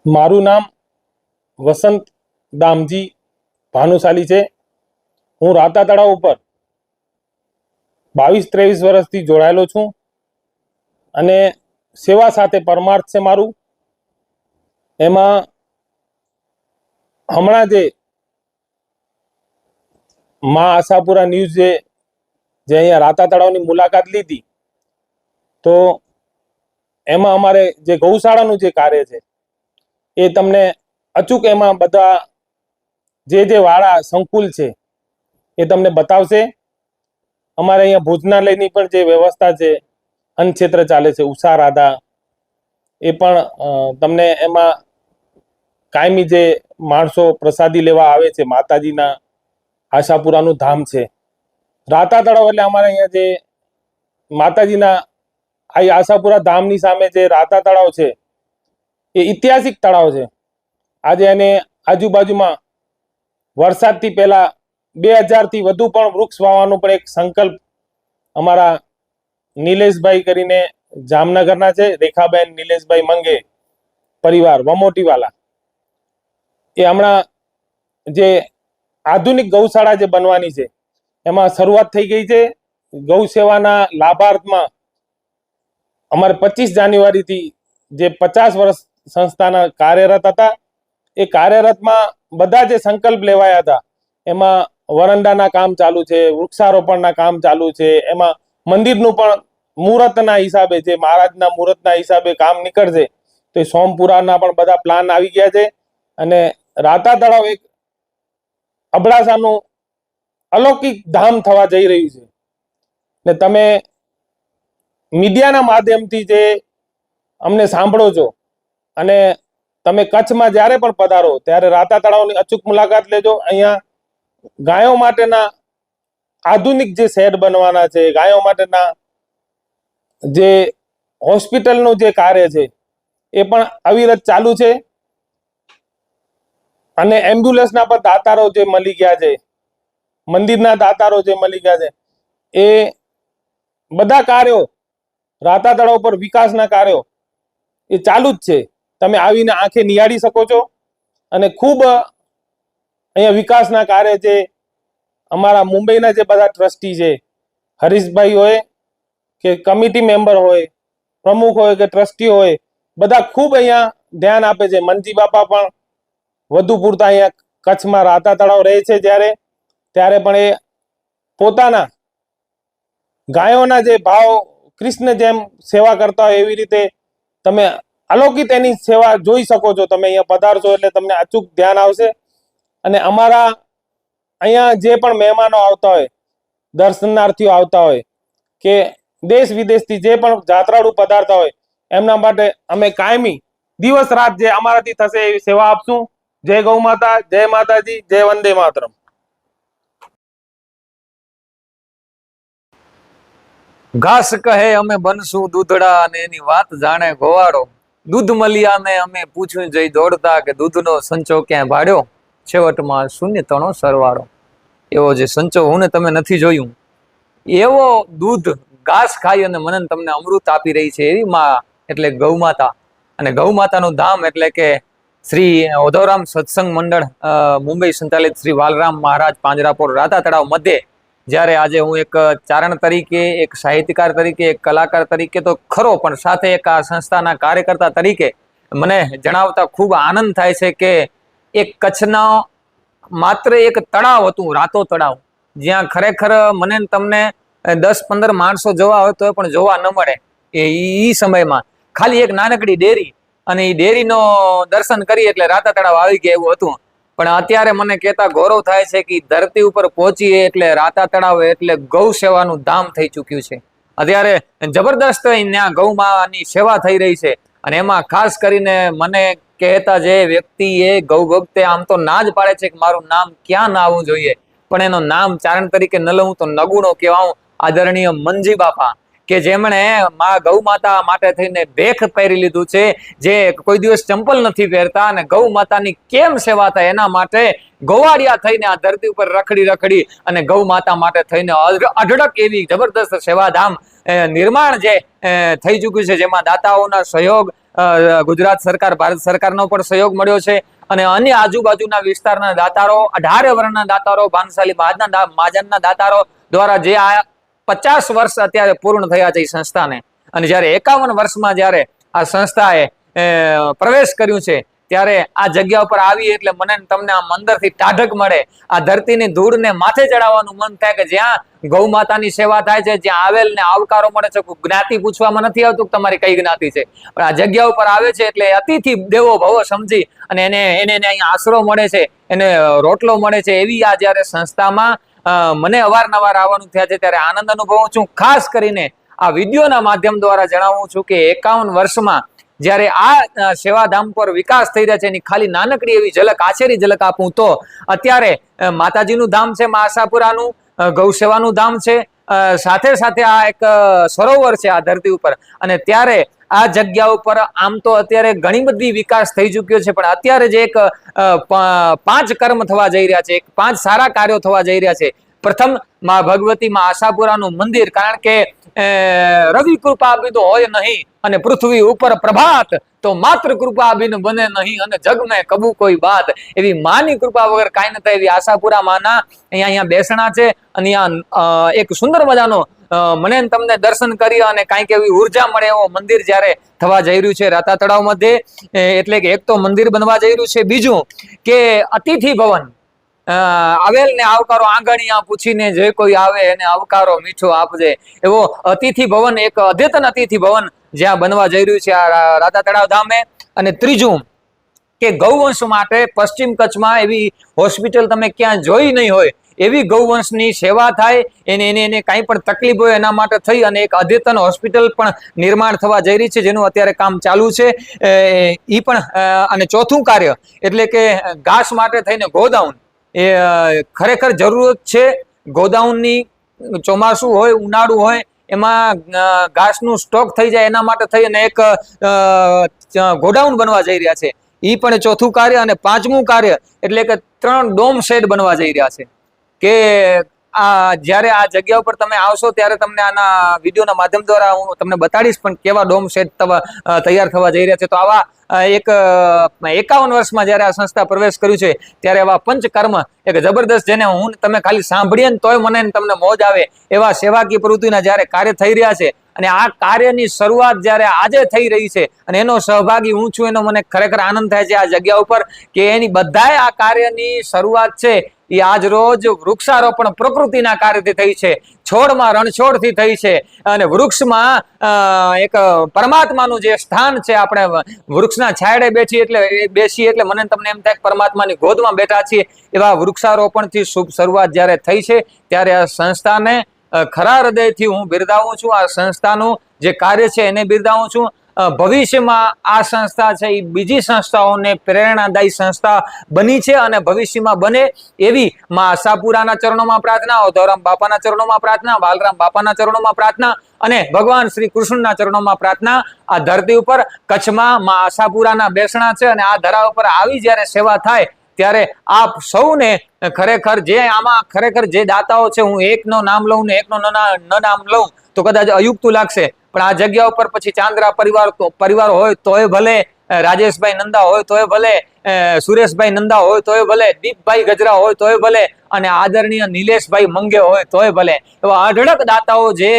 મારું નામ વસંત દામજી ભાનુશાલી છે। હું રાતા તળાવ ઉપર 22-23 વર્ષથી જોડાયેલો છું અને સેવા સાથે પરમાર્થ છે મારું। એમાં હમણાં જે માં આશાપુરા ન્યૂઝ જે અહીંયા રાતા તળાવની મુલાકાત લીધી, તો એમાં અમારે જે ગૌશાળાનું જે કાર્ય છે એ તમને અચૂક એમાં બધા જે વાળા સંકુલ છે એ તમને બતાવશે। અમારે અહીંયા ભોજનાલયની પણ જે વ્યવસ્થા છે, અન્ન ક્ષેત્ર ચાલે છે, ઉષા રાધા, એ પણ તમને એમાં કાયમી જે માણસો પ્રસાદી લેવા આવે છે, માતાજીના આશાપુરાનું ધામ છે રાતા તળાવ, એટલે અમારે અહીંયા જે માતાજીના આ આશાપુરા ધામની સામે જે રાતા તળાવ છે એ ઐતિહાસિક તળાવ છે। આજે એને આજુબાજુમાં વરસાદથી પહેલા 2000 થી વધુ પણ વૃક્ષ વાવવાનો પણ એક સંકલ્પ અમારા નિલેશભાઈ કરીને જામનગરના છે, રેખાબેન નિલેશભાઈ મંગે પરિવાર વમોટીવાલા, એ હમણાં જે આધુનિક ગૌશાળા જે બનવાની છે એમાં શરૂઆત થઈ ગઈ છે। ગૌ સેવાના લાભાર્થમાં અમારે 25 જાન્યુઆરીથી જે 50 વર્ષ સંસ્થાના કાર્યરત હતા, એ કાર્યરતમાં બધા જે સંકલ્પ લેવાયા હતા એમાં વરંડાના કામ ચાલુ છે, વૃક્ષારોપણના કામ ચાલુ છે, એમાં મંદિરનું પણ મુહૂર્તના હિસાબે, જે મહારાજના મુહૂર્તના હિસાબે કામ નીકળશે, તો એ સોમપુરાના પણ બધા પ્લાન આવી ગયા છે અને રાતા તળાવ એક અબડાસાનું અલૌકિક ધામ થવા જઈ રહ્યું છે। ને તમે મીડિયાના માધ્યમથી જે અમને સાંભળો છો અને તમે કચ્છમાં જ્યારે પણ પધારો ત્યારે રાતા તળાવની અચૂક મુલાકાત લેજો। અહીંયા ગાયો માટેના આધુનિક જે શેડ બનવાના છે, ગાયો માટેના જે હોસ્પિટલનું જે કાર્ય છે એ પણ અવિરત ચાલુ છે અને એમ્બ્યુલન્સના પણ દાતારો જે મળી ગયા છે, મંદિરના દાતારો જે મળી ગયા છે, એ બધા કાર્યો રાતા તળાવ પર વિકાસના કાર્યો એ ચાલુ જ છે। તમે આવીને આંખે નિહાળી શકો છો અને ખૂબ અહીંયા વિકાસના કાર્ય છે। અમારા મુંબઈના જે બધા ટ્રસ્ટી છે, હરીશભાઈ હોય કે કમિટી મેમ્બર હોય, પ્રમુખ હોય કે ટ્રસ્ટી હોય, બધા ખૂબ અહીંયા ધ્યાન આપે છે। મનજી બાપા પણ વધુ પૂરતા અહીંયા કચ્છમાં રાતા તળાવ રહે છે ત્યારે પણ એ પોતાના ગાયોના જે ભાવ કૃષ્ણ જેમ સેવા કરતા હોય એવી રીતે તમે અલૌકિક એની સેવા જોઈ શકો છો। તમે અહીંયા પધારશો એટલે તમને અચૂક ધ્યાન આવશે અને અમારા અહીંયા જે પણ મહેમાનો આવતા હોય, દર્શનાર્થીઓ આવતા હોય કે દેશ વિદેશથી જે પણ જાત્રાળુ પધારતા હોય, એમના માટે અમે કાયમી દિવસ રાત જે અમારાથી થશે એવી સેવા આપશું। જય ગૌ માતા, જય માતાજી, જય વંદે માતરમ। ઘાસ કહે અમે બનશું દૂધડા અને એની વાત જાણે ગોવાળો, દૂધ મલિયાને અમે પૂછ્યું જઈ દોડતા કે દૂધનો સંચો ક્યાં ભાડ્યો, છેવટમાં શૂન્ય તણો સરવાળો। એવો જે સંચો હું ને તમે નથી જોયું, એવો દૂધ ઘાસ ખાઈ અને મને તમને અમૃત આપી રહી છે એવી માં એટલે ગૌ માતા। અને ગૌ માતાનું ધામ એટલે કે શ્રી ઓધવરામ સત્સંગ મંડળ મુંબઈ સંચાલિત શ્રી વાલરામ મહારાજ પાંજરાપોળ રાતા તળાવ મધ્યે જ્યારે આજે હું એક ચારણ તરીકે, એક સાહિત્યકાર તરીકે, એક કલાકાર તરીકે તો ખરો, પણ સાથે એક આ સંસ્થાના કાર્યકર્તા તરીકે મને જણાવતા ખૂબ આનંદ થાય છે કે એક કચ્છનો માત્ર એક તળાવ હતું, રાતો તળાવ, જ્યાં ખરેખર મને તમને 10-15 માણસો જોવા હોય તો પણ જોવા ન મળે એ સમયમાં ખાલી એક નાનકડી ડેરી, અને એ ડેરીનો દર્શન કરી એટલે રાતા તળાવ આવી ગયા એવું હતું। પણ અત્યારે મને કહેતા ગૌરવ થાય છે કે ધરતી ઉપર પહોંચીએ એટલે રાતા તળાવ એટલે ગૌ સેવાનું ધામ થઈ ચૂક્યું છે। અત્યારે જબરદસ્ત ત્યાં ગૌ માની સેવા થઈ રહી છે અને એમાં ખાસ કરીને મને કહેતા જે વ્યક્તિ એ ગૌ ભક્તે આમ તો ના જ પાડે છે કે મારું નામ ક્યાં ના આવવું જોઈએ, પણ એનું નામ ચારણ તરીકે ન લઉં તો નગુણો કહેવાઉં, આદરણીય મનજી બાપા, કે જેમણે ગૌ માતા માટે થઈને ભેખ પહેરી લીધું છે, જે કોઈ દિવસ ચંપલ નથી પહેરતા અને ગૌ માતાની કેમ સેવા થાય એના માટે ગોવાળિયા થઈને આ ધરતી ઉપર રખડી અને ગૌ માતા માટે થઈને અઢળક એવી જબરદસ્ત સેવાધામ નિર્માણ જે થઈ ચૂક્યું છે, જેમાં દાતાઓના સહયોગ ગુજરાત સરકાર, ભારત સરકારનો પણ સહયોગ મળ્યો છે અને અન્ય આજુબાજુના વિસ્તારના દાતારો, 18 વર્ણના દાતારો, ભાનશાલી મહાજનના દાતારો દ્વારા જે આ 50 વર્ષ અત્યારે પૂર્ણ થયા છે એ સંસ્થાને, અને જ્યારે 51 વર્ષમાં જ્યારે આ સંસ્થાએ પ્રવેશ કર્યું છે ત્યારે આ જગ્યા ઉપર આવી એટલે મને તમને આમ અંદરથી ટાઢક મળે. આ ધરતીની ધૂળને માથે ચડાવવાનું મન થાય કે જ્યાં ગૌ માતાની સેવા થાય છે, જ્યાં આવેલને આવકારો મળે છે. જ્ઞાતિ પૂછવામાં નથી આવતું કે તમારી કઈ જ્ઞાતિ છે, પણ આ જગ્યા ઉપર આવે છે એટલે અતિથિ દેવો ભવો સમજી અને એને અહીંયા આશરો મળે છે, એને રોટલો મળે છે. એવી આ જ્યારે સંસ્થામાં મને અવારનવાર આવવાનું થયા છે ત્યારે આનંદ અનુભવું છું. ખાસ કરીને આ વિડીયોના માધ્યમ દ્વારા જણાવું છું કે 51 વર્ષમાં જ્યારે આ સેવાધામ પર વિકાસ થઈ રહ્યા છે એની ખાલી નાનકડી એવી ઝલક, આછેરી ઝલક આપું તો અત્યારે માતાજીનું ધામ છે, મા આશાપુરાનું ગૌ સેવાનું ધામ છે, સાથે સાથે આ એક સરોવર છે આ ધરતી ઉપર. અને ત્યારે આ જગ્યા ઉપર આમ તો અત્યારે ઘણી બધી વિકાસ થઈ ચૂક્યો છે, પણ અત્યારે જે એક 5 કર્મ થવા જઈ રહ્યા છે, 5 સારા કાર્યો થવા જઈ રહ્યા છે. પ્રથમ, માં ભગવતી માં આશાપુરાનું મંદિર, કારણ કે રવિ કૃપા બિન હોય નહીં અને પૃથ્વી ઉપર પ્રભાત, તો માત્ર કૃપા બિન બને નહીં અને જગ મેં કબુ કોઈ બાત. એવી માની કૃપા વગર કાંઈ ન થાય એવી આશાપુરા માના અહીંયા બેસણા છે. અને અહીંયા એક સુંદર મજાનો મને તમને દર્શન કરી અને કાંઈક એવી ઉર્જા મળે એવો મંદિર જ્યારે થવા જઈ રહ્યું છે રાતા તળાવ મધ્યે. એટલે કે એક તો મંદિર બનવા જઈ રહ્યું છે, બીજું કે અતિથિ ભવન, આવેલ ને આવકારો આંગણિયા પૂછીને જે કોઈ આવે એને આવકારો મીઠો આપજે, એવો અતિથિ ભવન, એક અદ્યતન અતિથિ ભવન જ્યાં બનવા જઈ રહ્યું છે આ રાતા તળાવ ધામે. અને ત્રીજું કે ગૌવંશ માટે પશ્ચિમ કચ્છમાં એવી હોસ્પિટલ તમે ક્યાં જોઈ નહીં હોય એવી ગૌવંશની સેવા થાય, એને કાંઈ પણ તકલીફ હોય એના માટે થઈ અને એક અદ્યતન હોસ્પિટલ પણ નિર્માણ થવા જઈ રહી છે, જેનું અત્યારે કામ ચાલુ છે એ પણ. અને ચોથું કાર્ય એટલે કે ઘાસ માટે થઈને ગોડાઉન, એ ખરેખર જરૂરત છે ગોડાઉનની. ચોમાસું હોય, ઉનાળુ હોય, એમાં ઘાસનું સ્ટોક થઈ જાય એના માટે થઈ અને એક ગોડાઉન બનવા જઈ રહ્યા છે, એ પણ ચોથું કાર્ય. અને પાંચમું કાર્ય એટલે કે 3 ડોમ શેડ બનવા જઈ રહ્યા છે કે આ જ્યારે આ જગ્યા ઉપર તમે આવશો ત્યારે તમને આના વિડીયોના માધ્યમ દ્વારા હું તમને બતાડીશ પણ કેવા ડોમ શેડ તૈયાર થવા જઈ રહ્યા છે. તો આવા એક 51 વર્ષમાં જ્યારે આ સંસ્થા પ્રવેશ કર્યું છે ત્યારે એવા પંચકર્મ એક જબરદસ્ત, જેને હું તમે ખાલી સાંભળીએ ને તોય મને તમને મોજ આવે એવા સેવાકીય પ્રવૃત્તિના જ્યારે કાર્ય થઈ રહ્યા છે. અને આ કાર્યની શરૂઆત જ્યારે આજે થઈ રહી છે અને એનો સહભાગી હું છું, એનો મને ખરેખર આનંદ થાય છે આ જગ્યા ઉપર કે એની બધાય આ કાર્યની શરૂઆત છે એ આજ રોજ વૃક્ષારોપણ પ્રકૃતિના કાર્યથી થઈ છે, છોડમાં રણછોડથી થઈ છે. અને વૃક્ષમાં એક પરમાત્માનું જે સ્થાન છે, આપણે વૃક્ષના છાયડે બેસીએ એટલે મને તમને એમ થાય કે પરમાત્માની ગોદમાં બેઠા છીએ. એવા વૃક્ષારોપણથી શુભ શરૂઆત જ્યારે થઈ છે ત્યારે આ સંસ્થાને ખરા હૃદયથી હું બિરદાવું છું. આ સંસ્થાનું જે કાર્ય છે એને બિરદાવું છું. ભવિષ્યમાં આ સંસ્થા છે એ બીજી સંસ્થાઓને પ્રેરણાદાયી સંસ્થા બની છે અને ભવિષ્યમાં બને એવી માં આશાપુરાના ચરણોમાં પ્રાર્થના, ઓધવરામ બાપાના ચરણોમાં પ્રાર્થના, બાલરામ બાપાના ચરણોમાં પ્રાર્થના અને ભગવાન શ્રી કૃષ્ણના ચરણોમાં પ્રાર્થના. આ ધરતી ઉપર કચ્છમાં માં આશાપુરાના બેસણા છે અને આ ધરા ઉપર આવી જ્યારે સેવા થાય ત્યારે આપ સૌને ખરેખર જે આમાં ખરેખર જે દાતાઓ છે, હું એકનો નામ લઉં ને એકનો ન નામ લઉં તો કદાચ અયુક્તું લાગશે, પણ આ જગ્યા ઉપર પછી ચાંદ્રા પરિવાર હોય તોય ભલે, રાજેશભાઈ નંદા હોય તોય ભલે, સુરેશભાઈ નંદા હોય તોય ભલે, દીપભાઈ ગજરા હોય તોય ભલે અને આદરણીય નિલેશભાઈ મંગે હોય તોય ભલે, એવા અઢળક દાતાઓ જે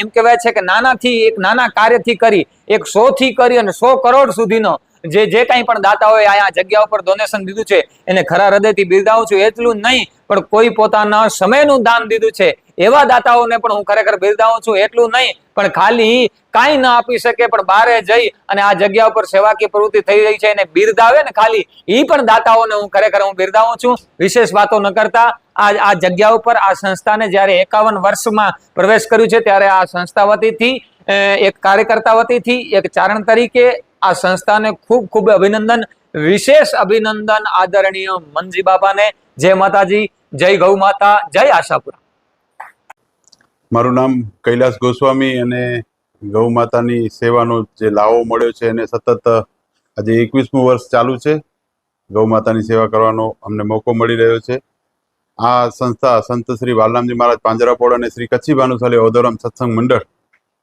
એમ કહેવાય છે કે નાનાથી એક નાના કાર્યથી કરી 100 થી કરી અને 100 કરોડ સુધીનો જે કાંઈ પણ દાતાઓએ આ જગ્યા ઉપર ડોનેશન દીધું છે એને ખરા હૃદયથી બિરદાવું છું. એટલું જ નહીં પણ કોઈ પોતાના સમયનું દાન દીધું છે એવા દાતાઓને પણ હું ખરેખર બિરદાવું છું. એટલું નહીં પણ ખાલી કાંઈ ન આપી શકે પણ બહારે જઈ અને આ જગ્યા ઉપર સેવાકીય પ્રવૃત્તિ થઈ રહી છે એને બિરદાવે ને ખાલી, એ પણ દાતાઓને હું ખરેખર બિરદાવું છું. વિશેષ વાતો ન કરતા આ જગ્યા ઉપર આ સંસ્થાને જ્યારે 51 વર્ષમાં પ્રવેશ કર્યું છે ત્યારે આ સંસ્થા વતીથી, એક કાર્યકર્તા વતીથી, એક ચારણ તરીકે આ સંસ્થાને ખૂબ ખૂબ અભિનંદન, વિશેષ અભિનંદન આદરણીય મનજી બાપાને. જય માતાજી, જય ગૌ માતા, જય આશાપુરા. મારું નામ કૈલાસ ગોસ્વામી અને ગૌ માતાની સેવાનો જે લાવો મળ્યો છે એને સતત આજે 21મું વર્ષ ચાલુ છે. ગૌ માતાની સેવા કરવાનો અમને મોકો મળી રહ્યો છે. આ સંસ્થા સંત શ્રી વાલરામજી મહારાજ પાંજરાપોળ અને શ્રી કચ્છી ભાનુશાલી ઓધવરામ સત્સંગ મંડળ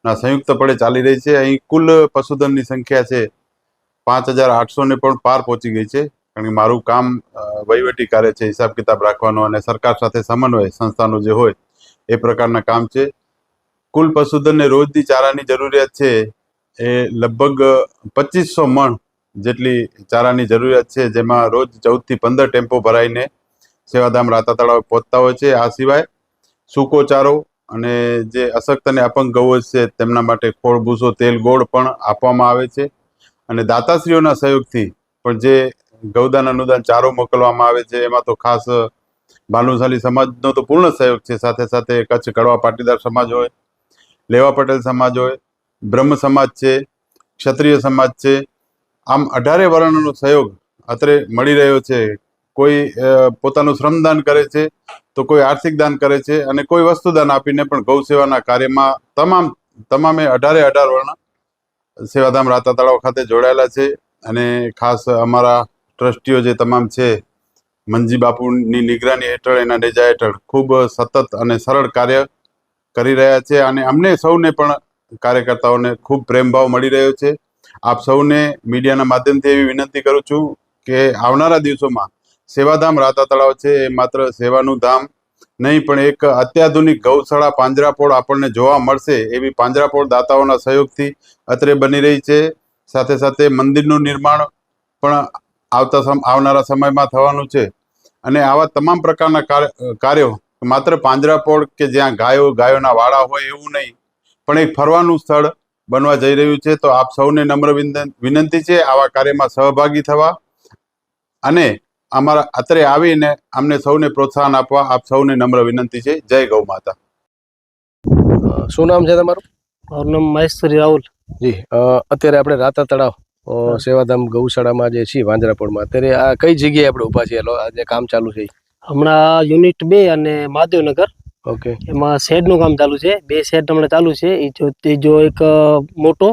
ના સંયુક્તપણે ચાલી રહી છે. અહીં કુલ પશુધનની સંખ્યા છે 5,800 ને પણ પાર પહોંચી ગઈ છે. કારણ કે મારું કામ વહીવટી કાર્ય છે, હિસાબ કિતાબ રાખવાનો અને સરકાર સાથે સમન્વય સંસ્થાનું જે હોય એ પ્રકારના કામ છે. કુલ પશુધનને રોજની ચારાની જરૂરિયાત છે એ લગભગ 2500 મણ જેટલી ચારાની જરૂરિયાત છે, જેમાં રોજ 14 થી 15 ટેમ્પો ભરાઈને સેવાધામ રાતા તળાવ પહોંચતા હોય છે. આ સિવાય સૂકો ચારો અને જે અશક્ત અને અપંગ ગૌ છે તેમના માટે ખોળ ભૂસો તેલ ગોળ પણ આપવામાં આવે છે. અને દાતાશ્રીઓના સહયોગથી પણ જે ગૌદાન અનુદાન ચારો મોકલવામાં આવે છે એમાં તો ખાસ ભાનુશાલી સમાજનો તો પૂર્ણ સહયોગ છે. સાથે સાથે કચ્છ કડવા પાટીદાર સમાજ હોય, લેવા પટેલ સમાજ હોય, બ્રહ્મ સમાજ છે, ક્ષત્રિય સમાજ છે, આમ 18 વર્ણનો સહયોગ અત્રે મળી રહ્યો છે. કોઈ પોતાનું શ્રમદાન કરે છે તો કોઈ આર્થિક દાન કરે છે અને કોઈ વસ્તુદાન આપીને પણ ગૌ સેવાના કાર્યમાં તમામે 18 વર્ણ સેવાધામ રાતા તળાવ ખાતે જોડાયેલા છે. અને ખાસ અમારા ટ્રસ્ટીઓ જે તમામ છે મંજી બાપુની નિગરાની હેઠળ, એના નેજા હેઠળ ખૂબ સતત અને સરળ કાર્ય કરી રહ્યા છે. અને અમને સૌને પણ કાર્યકર્તાઓને ખૂબ પ્રેમભાવ મળી રહ્યો છે. આપ સૌને મીડિયાના માધ્યમથી એવી વિનંતી કરું છું કે આવનારા દિવસોમાં સેવાધામ રાતા તળાવ છે એ માત્ર સેવાનું ધામ નહીં પણ એક અત્યાધુનિક ગૌશાળા પાંજરાપોળ આપણને જોવા મળશે એવી પાંજરાપોળ દાતાઓના સહયોગથી અત્રે બની રહી છે. સાથે સાથે મંદિરનું નિર્માણ પણ આવનારા સમયમાં થવાનું છે. અને આવા તમામ પ્રકારના કાર્યો માત્ર પાંજરાપોળ કે જ્યાં ગાયોના વાડા હોય એવું નહીં, પણ એક ફરવાનું સ્થળ બનવા જઈ રહ્યું છે. તો આપ સૌને નમ્ર વિનંતી છે આવા કાર્યમાં સહભાગી થવા અને અમારા અત્રે આવીને અમને સૌને પ્રોત્સાહન આપવા આપ સૌને નમ્ર વિનંતી છે. જય ગૌ માતા. શું નામ છે તમારું? મારું નામ મહેશ્વરી રાહુલ. જી, અત્યારે આપણે રાતા તળાવ સેવાધામ ગૌશાળામાં જે છીએ વાંજરાપોળમાં, અત્યારે આ કઈ જગ્યાએ આપણે ઊભા છીએ? આજે કામ ચાલુ છે હમણાં યુનિટ 2 અને મહાદેવનગર ઓકે એમાં શેડ નું કામ ચાલુ છે. 2 શેડ હમણાં ચાલુ છે. જો એક મોટો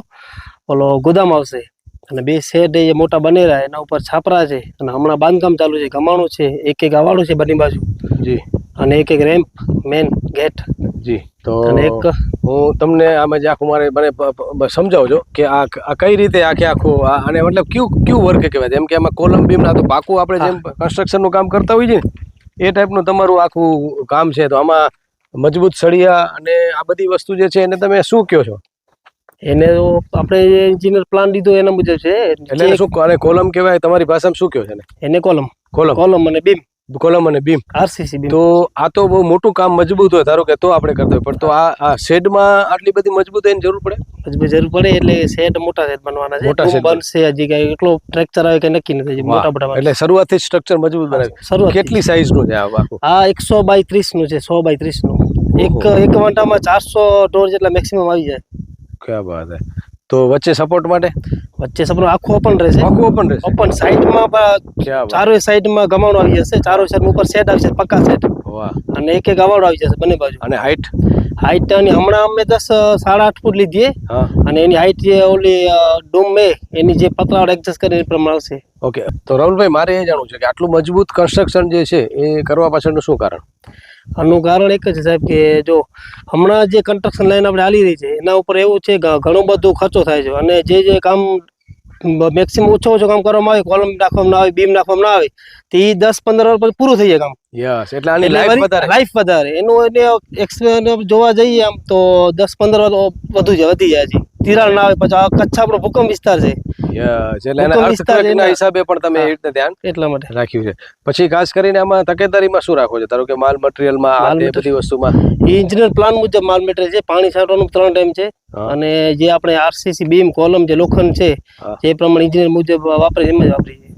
ઓલો ગોદામ આવશે અને 2 શેડ એ મોટા બનેલા, એના ઉપર છાપરા છે અને હમણાં બાંધકામ ચાલુ છે. ગમાણું છે, એક અવાડું છે બંને બાજુ જી, અને એક રેમ્પ મેન ગેટ જી. તો અને એક હું તમને આમાં જે આખું મને સમજાવજો કે આ કઈ રીતે આખું આને મતલબ કયું વર્ક કહેવાય? જેમ કે આમાં કોલમ બીમ ના તો પાકું આપણે જેમ કન્સ્ટ્રક્શન નું કામ કરતા હોઈએ ને એ ટાઈપનું તમારું આખું કામ છે. તો આમાં મજબૂત સળિયા અને આ બધી વસ્તુ જે છે એને તમે શું કહો છો? એને આપણે એન્જિનિયર પ્લાન લીધો એના મુજબ છે. એટલે શું કોલમ કહેવાય તમારી ભાષામાં? શું કહો છો એને? એને કોલમ અને બીમ, કોલમ અને બીમ, આરસીસી બીમ. તો આ તો બહુ મોટું કામ મજબૂત હોય, ધારો કે તો આપણે કરતા હોય, પણ તો આ શેડમાં આટલી બધી મજબૂતાઈની જરૂર પડે? જરૂર પડે એટલે શેડ મોટા શેડ બનવાના છે. મોટા શેડ બનશે હજી કઈ એટલો સ્ટ્રક્ચર આવે કે નક્કી નથી. મોટા એટલે શરૂઆતથી સ્ટ્રક્ચર મજબૂત બનાવે. કેટલી સાઈઝ નું છે આ આખું? આ 100 બાય 30 નું છે. 100 બાય 30 નું એક વાંટામાં 400 ઢોર જેટલા મેક્સિમમ આવી જાય. ક્યાં વાત હે. તો વચ્ચે સપોર્ટ માટે? વચ્ચે સપોર્ટ આખું ઓપન રહેશે. ઓપન સાઈડમાં ચારો સાઈડમાં ગમાણો આવી જશે. ચારો સાઈડ ઉપર સેટ આવી જશે, પક્કા સેટ. વાહ. અને એક અવાડો આવી જશે બંને બાજુ. અને હાઈટ ની હમણાં અમે 8.5 ફૂટ લીધી અને એની હાઈટ જે ઓલી ડોમ એની જે પતલાવાડ એડજસ્ટ કરીને એ પ્રમાણે આવશે. ઓકે. તો રાહુલભાઈ, મારે એ જાણવું છે કે આટલું મજબૂત કન્સ્ટ્રક્શન જે છે એ કરવા પાછળનું શું કારણ? આનું કારણ એક જ છે સાહેબ કે જો હમણાં જે કન્સ્ટ્રક્શન લાઈન આપણે હાલી રહી છે એના ઉપર એવું છે કે ઘણો બધો ખર્ચો થાય છે. અને જે કામ મેક્સિમમ ઓછો કામ કરવામાં આવે, કોલમ નાખવામાં ના આવે, બીમ નાખવામાં ના આવે, તો એ 10-15 વર્ષ પછી પૂરું થઈ જાય કામ. યસ, એટલે આની લાઈફ વધારે એનું એને એક્સપીરિયન્સ જોવા જઈએ આમ તો 10-15 વર્ષ વધી જાય છે. તિરાડ ના આવે. પછી કચ્છ આપણો ભૂકંપ વિસ્તાર છે. યસ, એટલે એના અર્થક્વેકના હિસાબે પણ તમે એ રીતે ધ્યાન એટલા માટે રાખ્યું છે. પછી ખાસ કરીને આમાં તકેદારીમાં શું રાખો છો? ધારો કે માલ મટીરિયલમાં આ બધી વસ્તુમાં એન્જિનિયર પ્લાન મુજબ માલ મટીરિયલ છે. પાણી છાંટવાનું 3 ટાઈમ છે. અને જે આપણે આરસીસી બીમ કોલમ જે લોખંડ છે જે પ્રમાણે એન્જિનિયર મુજબ વાપરે એમ જ વાપરીએ.